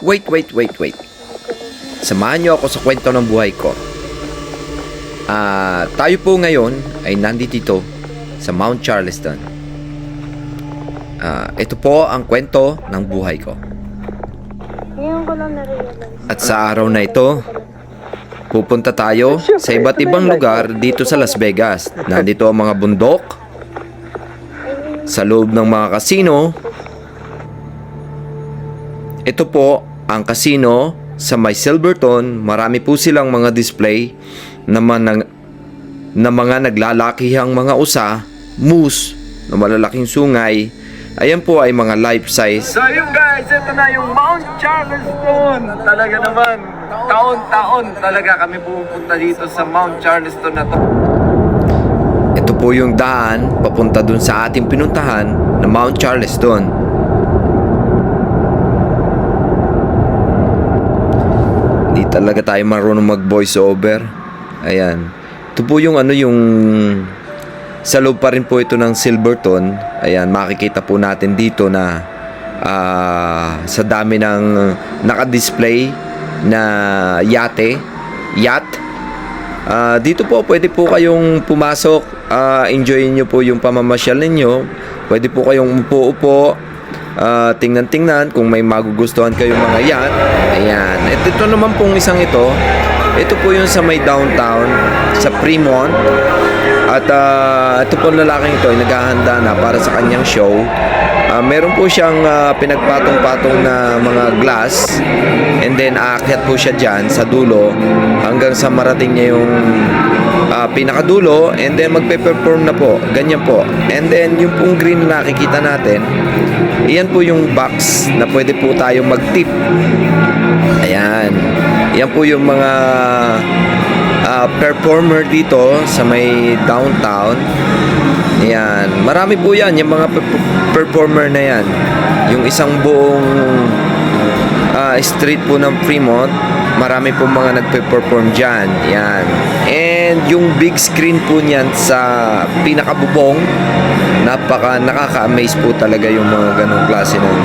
Wait. Samahan niyo ako sa kwento ng buhay ko. Tayo po ngayon ay nandito sa Mount Charleston. Ito po ang kwento ng buhay ko. Ngayon ko lang na-realize. At sa araw na ito, pupunta tayo sa iba't ibang lugar dito sa Las Vegas. Nandito ang mga bundok, sa loob ng mga kasino. Ito po ang casino sa may Silverton. Marami po silang mga display na mga naglalakihang mga usa, moose na malalaking sungay. Ayan po ay mga life size. So yun guys, ito na yung Mount Charleston. Talaga naman, taon-taon talaga kami pupunta dito sa Mount Charleston na to. Ito po yung daan papunta dun sa ating pinuntahan na Mount Charleston. Di talaga tayo marunong mag voice over. Ayan. Ito po yung sa loob pa rin po ito ng Silverton. Ayan, makikita po natin dito na sa dami ng naka-display na yacht. Dito po pwede po kayong pumasok, enjoyin nyo po yung pamamasyal ninyo. Pwede po kayong upo-upo, tingnan kung may magugustuhan kayong mga yacht. Ayan, ito naman pong isang ito po yung sa may downtown sa Fremont. At ito po lalaking ito ay naghahanda na para sa kanyang show. Meron po siyang pinagpatong-patong na mga glass, and then aakyat po siya dyan sa dulo hanggang sa marating niya yung pinakadulo, and then magpe-perform na po. Ganyan po. And then yung pong green na nakikita natin, iyan po yung box na pwede po tayong mag-tip. Ayan. Yan po yung mga performer dito sa may downtown. Ayan. Marami po yan, yung mga performer na yan. Yung isang buong street po ng Fremont, marami po mga nagpe-perform dyan. Yan. And yung big screen po niyan sa pinakabubong, nakaka-amaze po talaga yung mga ganong klase ng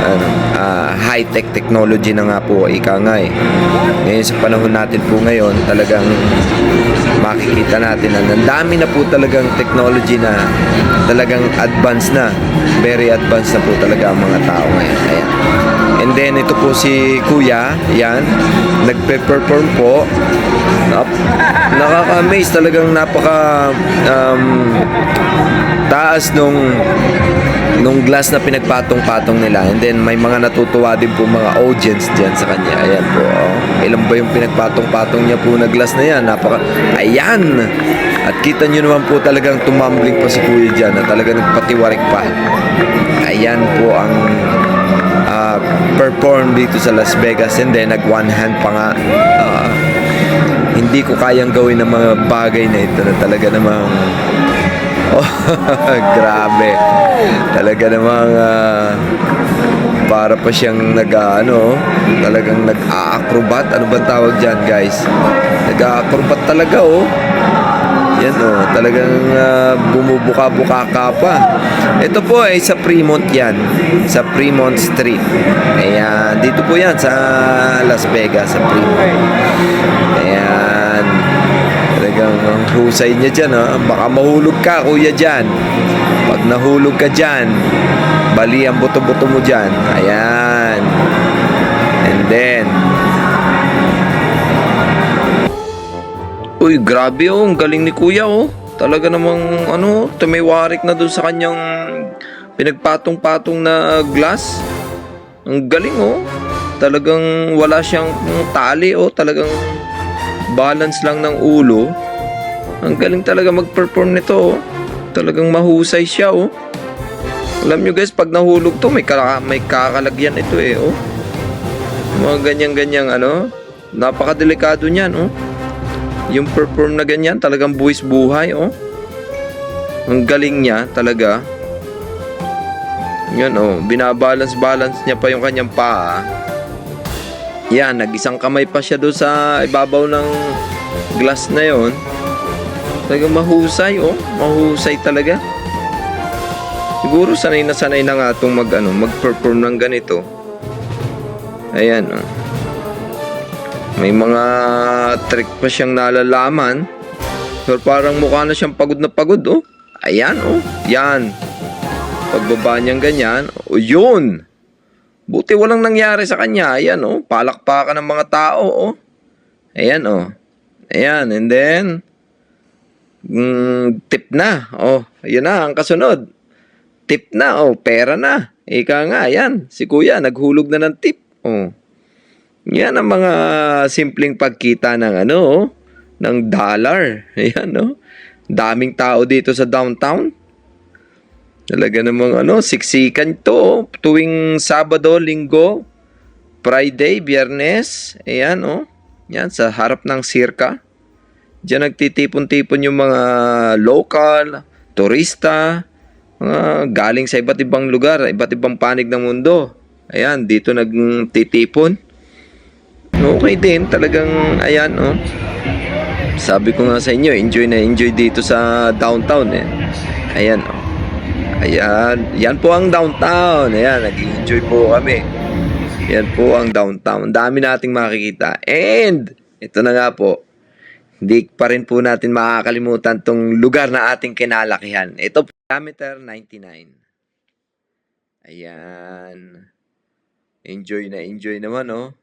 high-tech technology na nga po, ika nga eh. Ngayon sa panahon natin po ngayon, talagang makikita natin na ang dami na po talagang technology na talagang advanced na. Very advanced na po talaga ang mga tao ngayon. Ayan. And then ito po si Kuya, yan, nagpe-perform po. Nakaka-amaze, talagang napaka taas nung glass na pinagpatong-patong nila. And then may mga natutuwa din po mga audience dyan sa kanya. Ayan po, ilan ba yung pinagpatong-patong niya po na glass na yan? Ayan! At kita nyo naman po talagang tumambling pa si Kuya dyan na talagang nagpatiwarik pa. Ayan po ang perform dito sa Las Vegas. And then nag one hand pa nga. Hindi ko kayang gawin ng mga bagay na ito na talaga namang grabe. Talaga namang para pa siyang talagang nag-a-acrobat. Ano ba tawag dyan, guys? Nag-a-acrobat talaga, yan, talagang bumubuka-buka ka pa. Ito po ay sa Fremont yan, sa Fremont Street. Ayan, dito po yan sa Las Vegas, sa Fremont. Ayan, talagang husay niya dyan, baka mahulog ka, kuya, dyan. Pag nahulog ka dyan, bali ang buto-buto mo dyan. Ayan. And then uy, grabe, ang galing ni Kuya, talaga namang tumiwarik na dun sa kanyang pinagpatong-patong na glass. Ang galing, talagang wala siyang tali, talagang balance lang ng ulo. Ang galing talaga mag-perform nito, talagang mahusay siya, Alam nyo guys, pag nahulog to, may kakalagyan ito, mga ganyang napakadelikado niyan, yung perform na ganyan, talagang buwis buhay, ang galing niya talaga. Yan, binabalance niya pa yung kanyang paa. Yan, nag-isang kamay pa siya doon sa ibabaw ng glass na yon. Talagang mahusay, mahusay talaga. Siguro sanay na nga itong mag-perform ng ganito. Ayan, May mga trick pa siyang nalalaman. Pero parang mukha na siyang pagod na pagod, oh. Ayan, oh. Yan. Pagbaba niyang ganyan, oh, yun. Buti walang nangyari sa kanya. Ayan, oh. Palakpakan ng mga tao, oh. Ayan, oh. Ayan, and then, tip na. Oh, ayan na, ang kasunod. Tip na, oh, pera na. Ika nga, ayan. Si kuya, naghulog na ng tip. Oh. Yan ang mga simpleng pagkita ng ano, oh, ng dollar. Ayan, no? Daming tao dito sa downtown. Talaga namang ano, siksikan to, oh. Tuwing Sabado, Linggo, Friday, Biyernes. Ayan, oh. Yan, sa harap ng sirka. Diyan nagtitipon-tipon yung mga local, turista, mga galing sa iba't ibang lugar, iba't ibang panig ng mundo. Ayan, dito nagtitipon. Okay din, talagang, ayan, oh. Sabi ko nga sa inyo, enjoy na enjoy dito sa downtown, eh. Ayan, oh. Ayan, yan po ang downtown. Ayan, nag-enjoy po kami. Yan po ang downtown. Dami nating makikita. And, ito na nga po, hindi pa rin po natin makakalimutan tong lugar na ating kinalakihan. Ito po, kilometer 99. Ayan. Enjoy na enjoy naman, oh.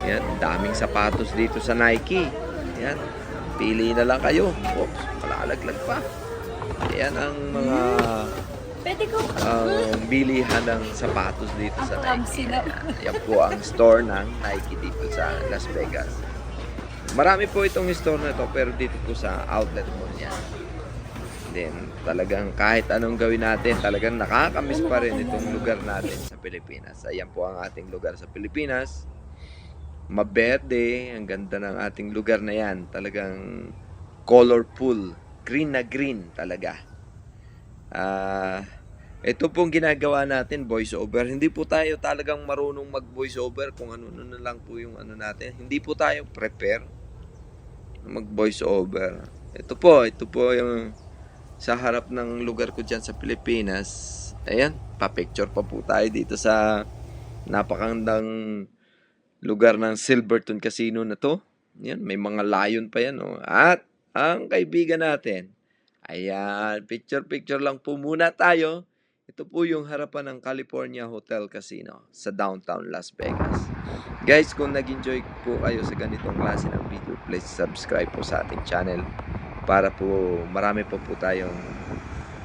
Yan, daming sapatos dito sa Nike. Yan, pili na lang kayo. Oh, malalaglag pa. Yan ang mga bilihan ng sapatos dito sa Nike. Yan po ang store ng Nike dito sa Las Vegas. Marami po itong store na to, pero dito po sa outlet mall niya. Then, talagang kahit anong gawin natin, talagang nakakamiss pa rin itong lugar natin sa Pilipinas. Ayan po ang ating lugar sa Pilipinas. Maberde, ang ganda ng ating lugar na yan. Talagang colorful, green na green talaga. Ito pong ginagawa natin, voice over. Hindi po tayo talagang marunong mag voice over kung ano na lang po yung ano natin. Hindi po tayo prepare mag voice over. Ito po yung sa harap ng lugar ko dyan sa Pilipinas. Ayan, pa-picture pa po tayo dito sa napakandang lugar ng Silverton Casino na to. Yan, may mga lion pa yan, oh. At ang kaibigan natin, ayan, picture lang po muna tayo. Ito po yung harapan ng California Hotel Casino sa downtown Las Vegas. Guys, kung nag-enjoy po kayo sa ganitong klase ng video, please subscribe po sa ating channel para po marami po tayong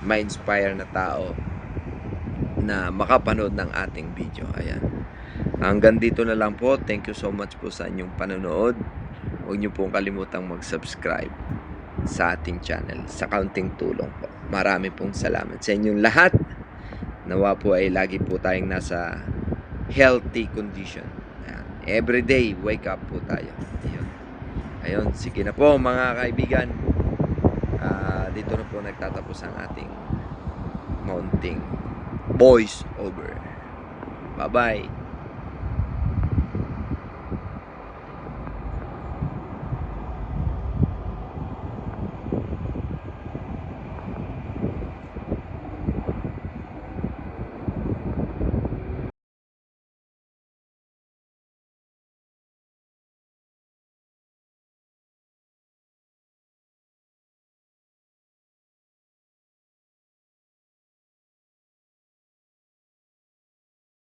ma-inspire na tao na makapanood ng ating video. Ayan. Hanggang dito na lang po. Thank you so much po sa inyong panonood. Huwag niyo pong kalimutang mag-subscribe sa ating channel. Sa kaunting tulong po. Marami pong salamat sa inyong lahat. Nawa po ay lagi po tayong nasa healthy condition. Ayan. Every day, wake up po tayo. Ayun. Sige na po mga kaibigan. Dito na po nagtatapos ang ating mounting voice over. Bye-bye.